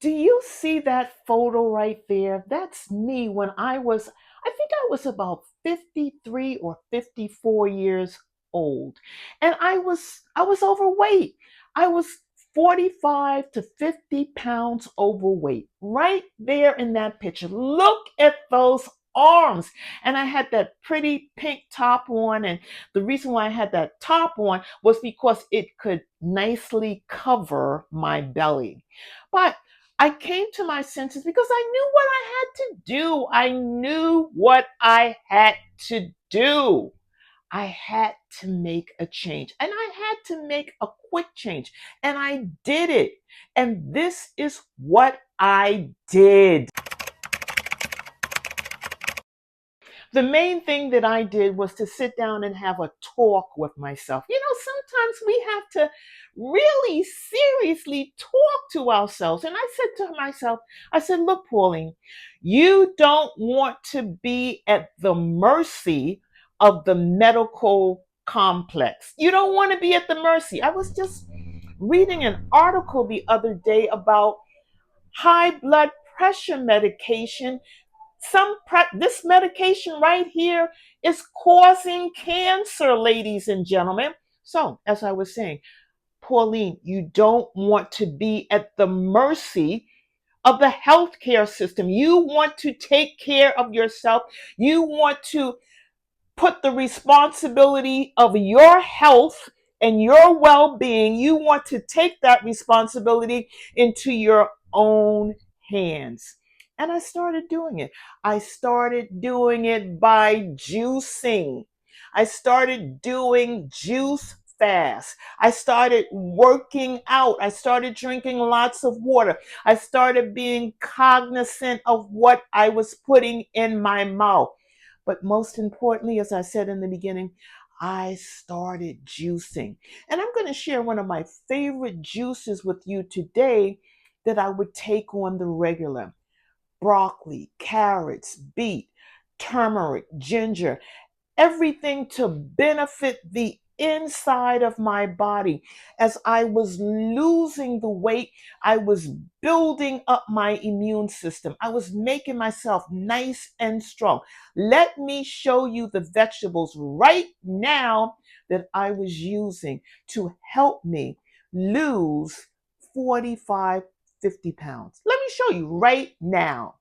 Do you see that photo right there? That's me when I think I was about 53 or 54 years old. And I was overweight. I was 45 to 50 pounds overweight. Right there in that picture. Look at those arms. And I had that pretty pink top on. And the reason why I had that top on was because it could nicely cover my belly. But I came to my senses because I knew what I had to do. I knew what I had to do. I had to make a change and I had to make a quick change and I did it. And this is what I did. The main thing that I did was to sit down and have a talk with myself. Sometimes we have to really seriously talk to ourselves. And I said to myself, I said, look, Pauline, you don't want to be at the mercy of the medical complex. You don't want to be at the mercy. I was just reading an article the other day about high blood pressure medication. This medication right here is causing cancer, ladies and gentlemen. So, as I was saying, Pauline, you don't want to be at the mercy of the healthcare system. You want to take care of yourself. You want to put the responsibility of your health and your well-being, you want to take that responsibility into your own hands. And I started doing it. I started doing it by juicing. I started doing juice fast. I started working out. I started drinking lots of water. I started being cognizant of what I was putting in my mouth. But most importantly, as I said in the beginning, I started juicing. And I'm going to share one of my favorite juices with you today that I would take on the regular: broccoli, carrots, beet, turmeric, ginger, everything to benefit the inside of my body. As I was losing the weight, I was building up my immune system. I was making myself nice and strong. Let me show you the vegetables right now that I was using to help me lose 45, 50 pounds. Let me show you right now.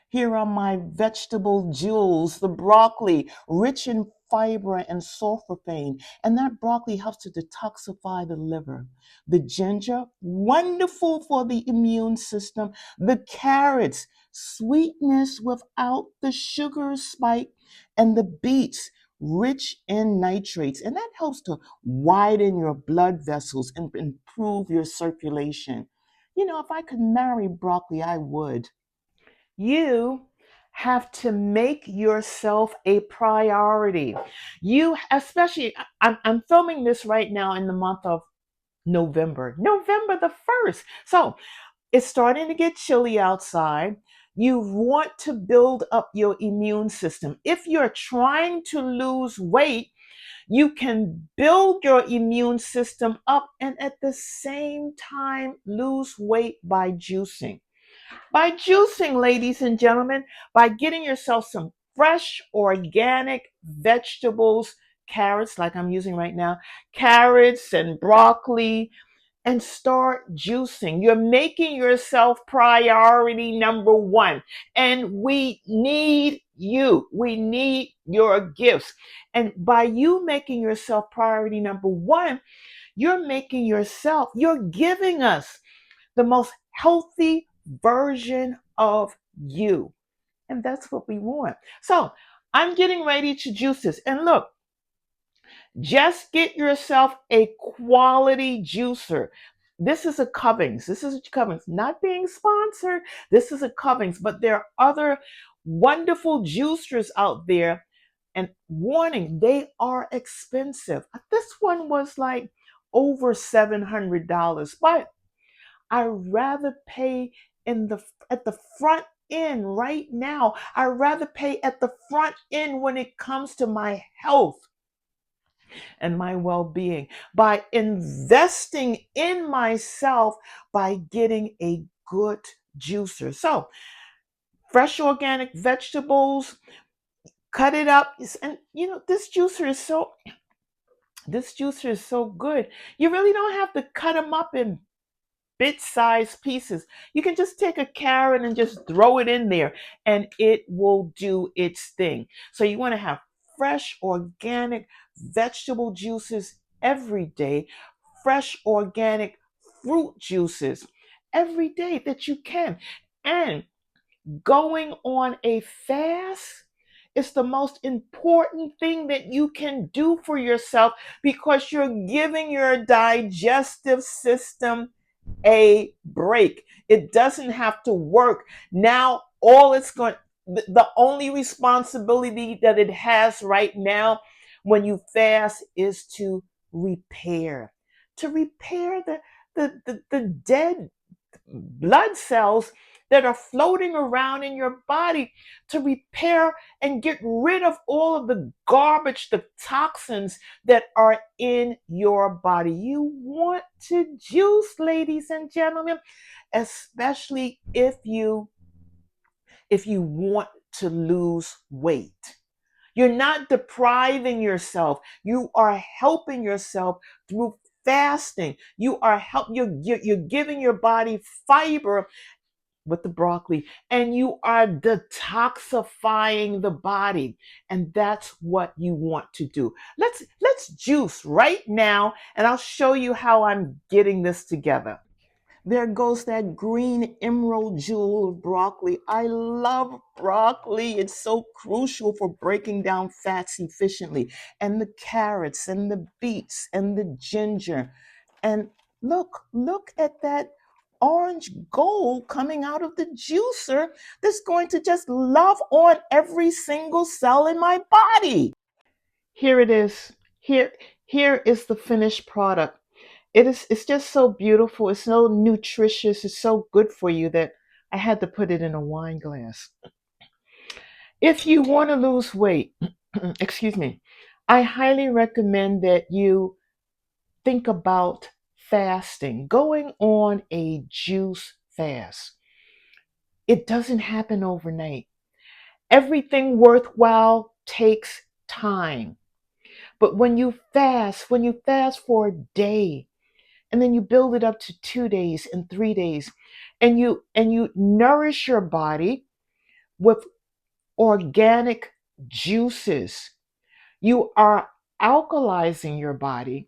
Here are my vegetable jewels: the broccoli, rich in fiber and sulforaphane, and that broccoli helps to detoxify the liver. The ginger, wonderful for the immune system. The carrots, sweetness without the sugar spike. And the beets, rich in nitrates, and that helps to widen your blood vessels and improve your circulation. If I could marry broccoli, I would. You have to make yourself a priority. Especially, I'm filming this right now in the month of November the 1st. So it's starting to get chilly outside. You want to build up your immune system. If you're trying to lose weight, you can build your immune system up and at the same time lose weight by juicing. By juicing, ladies and gentlemen, by getting yourself some fresh organic vegetables, carrots, like I'm using right now, carrots and broccoli, and start juicing. You're making yourself priority number one. And we need you. We need your gifts. And by you making yourself priority number one, you're giving us the most healthy version of you. And that's what we want. So I'm getting ready to juice this. And look, just get yourself a quality juicer. This is a Covings. This is a Covings, not being sponsored. This is a Covings, but there are other wonderful juicers out there. And warning, they are expensive. This one was like over $700, but I rather pay at the front end right now. I rather pay at the front end when it comes to my health and my well-being by investing in myself by getting a good juicer. So, fresh organic vegetables, cut it up. And this juicer is so good. You really don't have to cut them up in bit-sized pieces. You can just take a carrot and just throw it in there and it will do its thing. So you want to have fresh organic vegetable juices every day, fresh organic fruit juices every day that you can. And going on a fast is the most important thing that you can do for yourself because you're giving your digestive system a break. It doesn't have to work. Now, all it's going, the only responsibility that it has right now when you fast is to repair the dead blood cells that are floating around in your body, to repair and get rid of all of the garbage, the toxins that are in your body. You want to juice, ladies and gentlemen, especially if you want to lose weight. You're not depriving yourself. You are helping yourself through fasting. You're giving your body fiber with the broccoli, and you are detoxifying the body, and that's what you want to do. Let's juice right now, and I'll show you how I'm getting this together. There goes that green emerald jewel of broccoli. I love broccoli. It's so crucial for breaking down fats efficiently. And the carrots and the beets and the ginger. And look at that orange gold coming out of the juicer that's going to just love on every single cell in my body. Here it is. Here is the finished product. It's just so beautiful. It's so nutritious. It's so good for you that I had to put it in a wine glass. If you want to lose weight, excuse me, I highly recommend that you think about fasting, going on a juice fast. It doesn't happen overnight. Everything worthwhile takes time. But when you fast for a day, and then you build it up to 2 days and 3 days, and you nourish your body with organic juices, you are alkalizing your body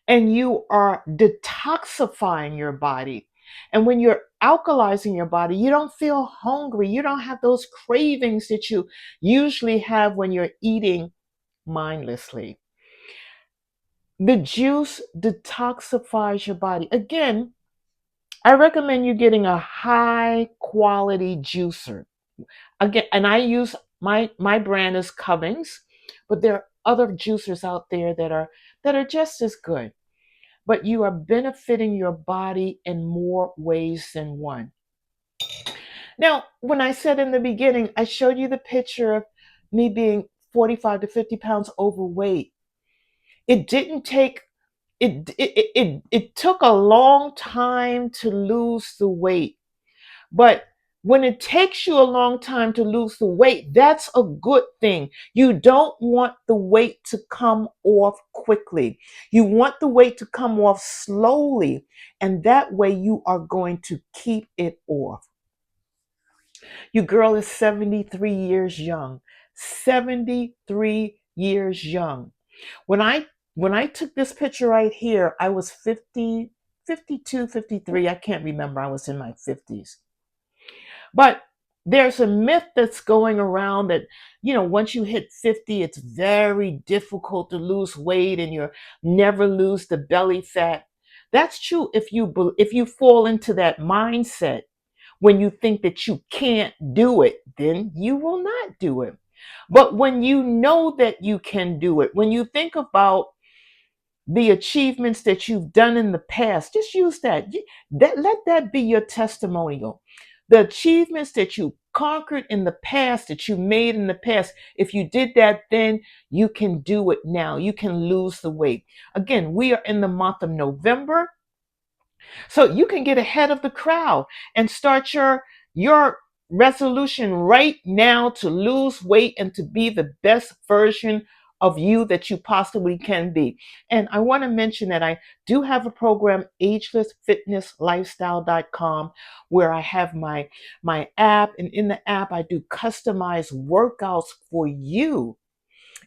and you are detoxifying your body. And when you're alkalizing your body, you don't feel hungry. You don't have those cravings that you usually have when you're eating mindlessly. The juice detoxifies your body. Again, I recommend you getting a high quality juicer. Again, and I use my brand is Cummings, but there are other juicers out there that are just as good. But you are benefiting your body in more ways than one. Now, when I said in the beginning, I showed you the picture of me being 45 to 50 pounds overweight. It didn't take it took a long time to lose the weight. But when it takes you a long time to lose the weight, that's a good thing. You don't want the weight to come off quickly. You want the weight to come off slowly, and that way you are going to keep it off. Your girl is 73 years young. 73 years young. When I took this picture right here, I was 50, 52, 53. I can't remember. I was in my 50s. But there's a myth that's going around that, once you hit 50, it's very difficult to lose weight and you never lose the belly fat. That's true if you fall into that mindset. When you think that you can't do it, then you will not do it. But when you know that you can do it, when you think about the achievements that you've done in the past, just use that. Let that be your testimonial. The achievements that you conquered in the past, that you made in the past, if you did that then, you can do it now. You can lose the weight. Again, we are in the month of November. So you can get ahead of the crowd and start your resolution right now to lose weight and to be the best version of you that you possibly can be. And I want to mention that I do have a program, agelessfitnesslifestyle.com, where I have my app, and in the app I do customized workouts for you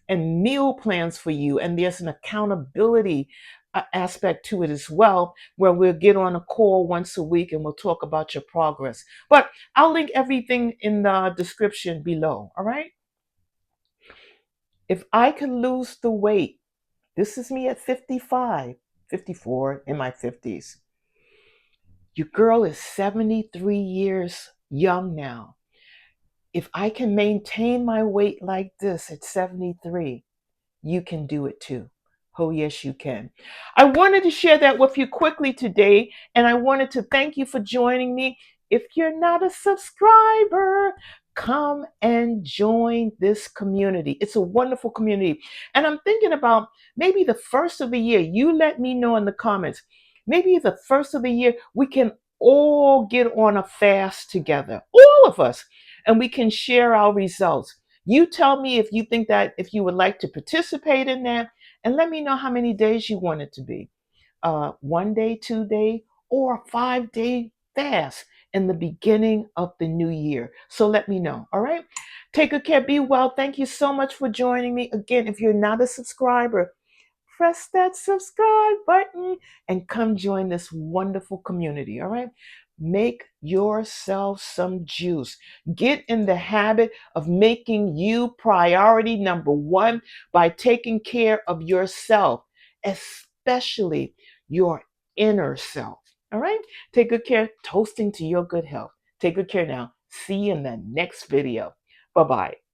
and meal plans for you. And there's an accountability aspect to it as well, where we'll get on a call once a week and we'll talk about your progress. But I'll link everything in the description below. All right. If I could lose the weight, this is me at 55, 54, in my 50s. Your girl is 73 years young now. If I can maintain my weight like this at 73, you can do it too. Oh, yes, you can. I wanted to share that with you quickly today, and I wanted to thank you for joining me. If you're not a subscriber, come and join this community. It's a wonderful community. And I'm thinking about maybe the first of the year. You let me know in the comments. Maybe the first of the year, we can all get on a fast together, all of us, and we can share our results. You tell me if you think that if you would like to participate in that, and let me know how many days you want it to be. 1 day, 2 day, or a 5 day fast in the beginning of the new year. So let me know. All right. Take good care. Be well. Thank you so much for joining me. Again, if you're not a subscriber, press that subscribe button and come join this wonderful community. All right. Make yourself some juice. Get in the habit of making you priority number one by taking care of yourself, especially your inner self. All right. Take good care. Toasting to your good health. Take good care now. See you in the next video. Bye bye.